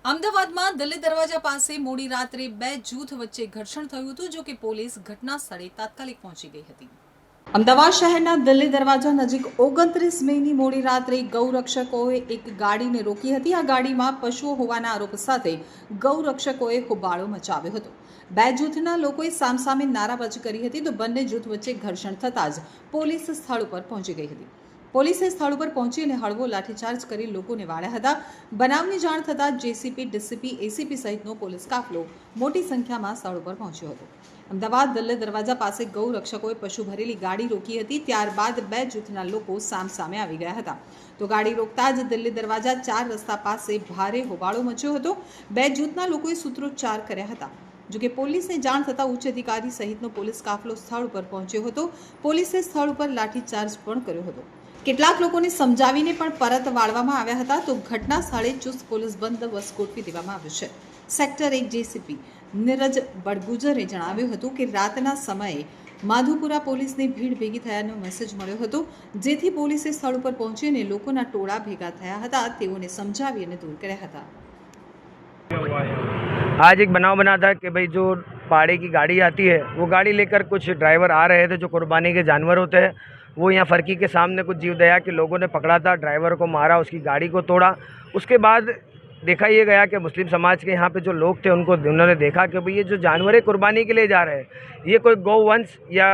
અમદાવાદમાં દિલ્હી દરવાજા પાસે મોડી રાત્રે બે જૂથ વચ્ચે ઘર્ષણ થયું હતું, જો કે પોલીસ ઘટના સ્થળે તાત્કાલિક પહોંચી ગઈ હતી। અમદાવાદ શહેરના દિલ્હી દરવાજા નજીક 29 મેની મોડી રાત્રે ગૌરક્ષકોએ એક ગાડીને રોકી હતી। આ ગાડીમાં પશુઓ હોવાના આરોપ સાથે ગૌરક્ષકોએ હોબાળો મચાવ્યો હતો। બે જૂથના લોકોએ સામસામે નારાબાજી કરી હતી, તો બંને જૂથ વચ્ચે ઘર્ષણ થતાં જ પોલીસ સ્થળ ઉપર પહોંચી ગઈ હતી। પોલીસે સ્થળ ઉપર પહોંચી અને હળવો લાઠીચાર્જ કરી લોકોને વાળ્યા હતા। બનાવની જાણ થતાં જેસીપી, ડીસીપી, એસીપી સહિતનો પોલીસ કાફલો મોટી સંખ્યામાં સ્થળ ઉપર પહોંચ્યો હતો। અમદાવાદ દિલ્હી દરવાજા પાસે ગૌરક્ષકોએ પશુ ભરેલી ગાડી રોકી હતી। ત્યારબાદ બે જૂથના લોકો સામસામે આવી ગયા હતા, તો ગાડી રોકતા જ દિલ્હી દરવાજા 4 રસ્તા પાસે ભારે હોબાળો મચ્યો હતો। બે જૂથના લોકોએ સૂત્રોચ્ચાર કર્યા હતા। જોકે પોલીસને જાણ થતાં ઉચ્ચ અધિકારી સહિતનો પોલીસ કાફલો સ્થળ ઉપર પહોંચ્યો હતો। પોલીસે સ્થળ ઉપર લાઠીચાર્જ પણ કર્યો હતો। કેટલાક લોકોને સમજાવીને પણ પરત વાળવામાં આવ્યા હતા, તો ઘટના સ્થળે ચુસ્ત પોલીસ બંદોબસ્ત ગોઠવી દેવામાં આવ્યો છે। સેક્ટર 1 જેસીપી નીરજ બડગુજરે જણાવ્યું હતું કે રાતના સમયે માધુપુરા પોલીસને ભીડ ભેગી થયાનો મેસેજ મળ્યો હતો, જેથી પોલીસે સ્થળ ઉપર પહોંચીને લોકોના ટોળા ભેગા થયા હતા, તેઓને સમજાવી અને દૂર કર્યા હતા। आज एक बनाव बना था कि भाई जो पहाड़ी की गाड़ी आती है वो गाड़ी लेकर कुछ ड्राइवर आ रहे थे जो कुर्बानी के जानवर होते हैं, वो यहाँ फर्की के सामने कुछ जीव दया के लोगों ने पकड़ा था, ड्राइवर को मारा, उसकी गाड़ी को तोड़ा। उसके बाद देखा ये गया कि मुस्लिम समाज के यहाँ पे जो लोग थे उन्होंने देखा कि भाई ये जो जानवर कुर्बानी के लिए जा रहे हैं, ये कोई गौवंश या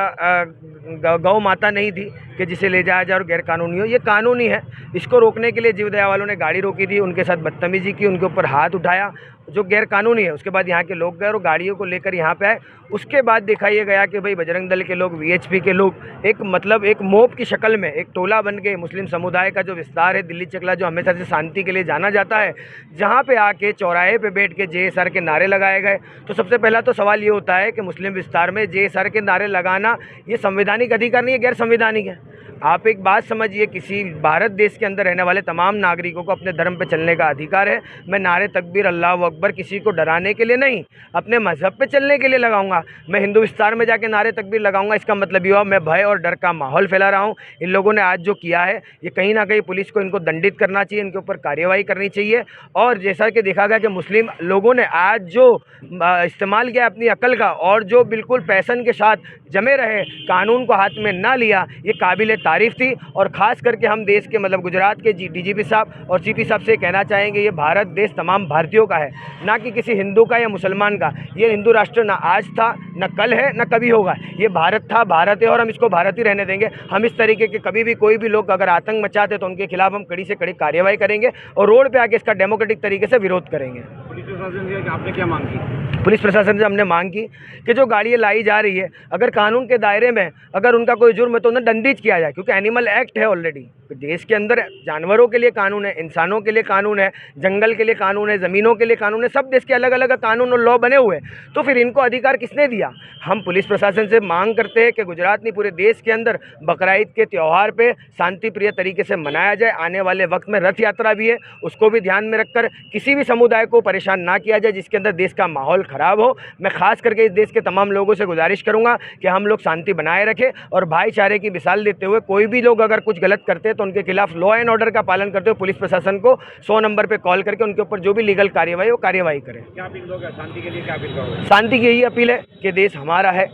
गौ माता नहीं थी कि जिसे ले जाया जाए और गैर कानूनी हो, ये कानूनी है। इसको रोकने के लिए जीव दया वालों ने गाड़ी रोकी थी, उनके साथ बदतमीजी की, उनके ऊपर हाथ उठाया जो गैर कानूनी है। उसके बाद यहाँ के लोग गए और गाड़ियों को लेकर यहाँ पे आए। उसके बाद देखा ये गया कि भाई बजरंग दल के लोग, वीएचपी के लोग एक मोब की शक्ल में एक टोला बन के मुस्लिम समुदाय का जो विस्तार है दिल्ली चकला, जो हमेशा से शांति के लिए जाना जाता है, जहाँ पे आके चौराहे पे बैठ के जेएसआर के नारे लगाए गए। तो सबसे पहला तो सवाल ये होता है कि मुस्लिम विस्तार में जेएसआर के नारे लगाना ये संवैधानिक अधिकार नहीं है, गैर संवैधानिक है। आप एक बात समझिए, किसी भारत देश के अंदर रहने वाले तमाम नागरिकों को अपने धर्म पे चलने का अधिकार है। मैं नारे तकबीर, अल्लाह अकबर किसी को डराने के लिए नहीं, अपने मजहब पे चलने के लिए लगाऊंगा। मैं हिंदू विस्तार में जाके नारे तकबीर लगाऊंगा, इसका मतलब ये हुआ मैं भय और डर का माहौल फैला रहा हूँ। इन लोगों ने आज जो किया है ये कहीं ना कहीं पुलिस को इनको दंडित करना चाहिए, इनके ऊपर कार्यवाही करनी चाहिए। और जैसा कि देखा गया कि मुस्लिम लोगों ने आज जो इस्तेमाल किया अपनी अकल का और जो बिल्कुल पैसन के साथ जमे रहे, कानून को हाथ में ना लिया, ये काबिल तारीफ़ थी। और ख़ास करके हम देश के गुजरात के डीजीपी साहब और सीपी साहब से कहना चाहेंगे, ये भारत देश तमाम भारतीयों का है, ना कि किसी हिंदू का या मुसलमान का। ये हिंदू राष्ट्र ना आज था, ना कल है, ना कभी होगा। ये भारत था, भारत है और हम इसको भारत ही रहने देंगे। हम इस तरीके के कभी भी कोई भी लोग अगर आतंक मचाते तो उनके खिलाफ हम कड़ी से कड़ी कार्रवाई करेंगे और रोड पर आके इसका डेमोक्रेटिक तरीके से विरोध करेंगे। पुलिस प्रशासन से आपने क्या मांग की? पुलिस प्रशासन से हमने मांग की कि जो गाड़ियाँ लाई जा रही है, अगर कानून के दायरे में अगर उनका कोई जुर्म है तो उन्हें दंडित किया जाए, क्योंकि एनिमल एक्ट है ऑलरेडी। देश के अंदर जानवरों के लिए कानून है, इंसानों के लिए कानून है, जंगल के लिए कानून है, ज़मीनों के लिए कानून है, सब देश के अलग अलग कानून और लॉ बने हुए हैं। तो फिर इनको अधिकार किसने दिया? हम पुलिस प्रशासन से मांग करते हैं कि गुजरात नहीं पूरे देश के अंदर बकरीद के त्यौहार पे शांति प्रिय तरीके से मनाया जाए। आने वाले वक्त में रथ यात्रा भी है, उसको भी ध्यान में रखकर किसी भी समुदाय को परेशान ना किया जाए जिसके अंदर देश का माहौल ख़राब हो। मैं खास करके इस देश के तमाम लोगों से गुजारिश करूंगा कि हम लोग शांति बनाए रखें और भाईचारे की मिसाल देते हुए कोई भी लोग अगर कुछ गलत करते हैं तो उनके खिलाफ लॉ एंड ऑर्डर का पालन करते हुए पुलिस प्रशासन को 100 नंबर पे कॉल करके उनके ऊपर जो भी लीगल कार्यवाही हो कार्यवाही करें। क्या अपील करोगे शांति के लिए? क्या अपील करोगे? शांति की यही अपील है कि देश हमारा है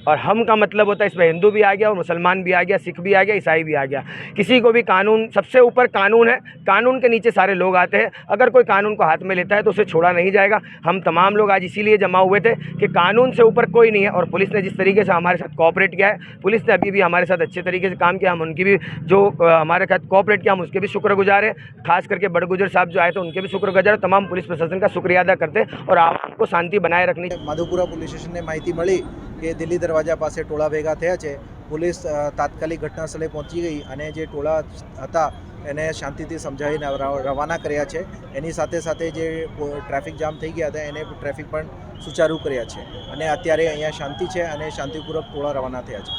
और हम का मतलब होता है इसमें हिंदू भी आ गया और मुसलमान भी आ गया, सिख भी आ गया, ईसाई भी आ गया। किसी को भी कानून, सबसे ऊपर कानून है, कानून के नीचे सारे लोग आते हैं। अगर कोई कानून को हाथ में लेता है तो उसे छोड़ा नहीं जाएगा। हम तमाम लोग आज इसीलिए जमा हुए थे कि कानून से ऊपर कोई नहीं है। और पुलिस ने जिस तरीके से हमारे साथ कोऑपरेट किया है, पुलिस ने अभी भी हमारे साथ अच्छे तरीके से काम किया, हम उनकी भी जो हमारे साथ कोऑपरेट किया हम उसके भी शुक्रगुजार हैं। खास करके बड़गुजर साहब जो आए थे उनके भी शुक्रगुजार, तमाम पुलिस प्रशासन का शुक्रिया अदा करते हैं और आवाम को शांति बनाए रखनी। माधुपुरा पुलिस स्टेशन ने माहिती मળી કે દિલ્હી દરવાજા પાસે ટોળા ભેગા થયા છે। પોલીસ તાત્કાલિક ઘટના સ્થળે પહોંચી ગઈ અને જે ટોળા હતા એને શાંતિથી સમજાવીને રવાના કર્યા છે। એની સાથે સાથે જે ટ્રાફિક જામ થઈ ગયા હતા એને ટ્રાફિક પણ સુચારુ કર્યા છે અને અત્યારે અહીંયા શાંતિ છે અને શાંતિપૂર્વક ટોળા રવાના થયા છે।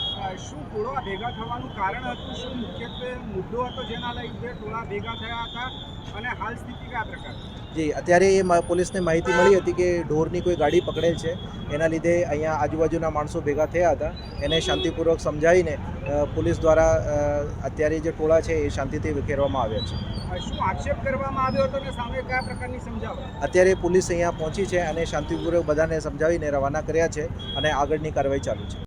શું ટોળા ભેગા થવાનું કારણ હતું, શું મુખ્યત્વે મુદ્દો હતો જેના લીધે ટોળા ભેગા થયા હતા અને હાલ સ્થિતિ કયા પ્રકારની? જી, અત્યારે એ પોલીસને માહિતી મળી હતી કે ઢોરની કોઈ ગાડી પકડેલ છે, એના લીધે અહીંયા આજુબાજુના માણસો ભેગા થયા હતા. એને શાંતિપૂર્વક સમજાવીને પોલીસ દ્વારા અત્યારે જે ટોળા છે એ શાંતિથી વિખેરવામાં આવ્યા છે. શું આક્ષેપ કરવામાં આવ્યો હતો અને સામે કયા પ્રકારની સમજાવટ? અત્યારે પોલીસ અહીંયા પહોંચી છે અને શાંતિપૂર્વક બધાને સમજાવીને રવાના કર્યા છે અને આગળની કાર્યવાહી ચાલુ છે.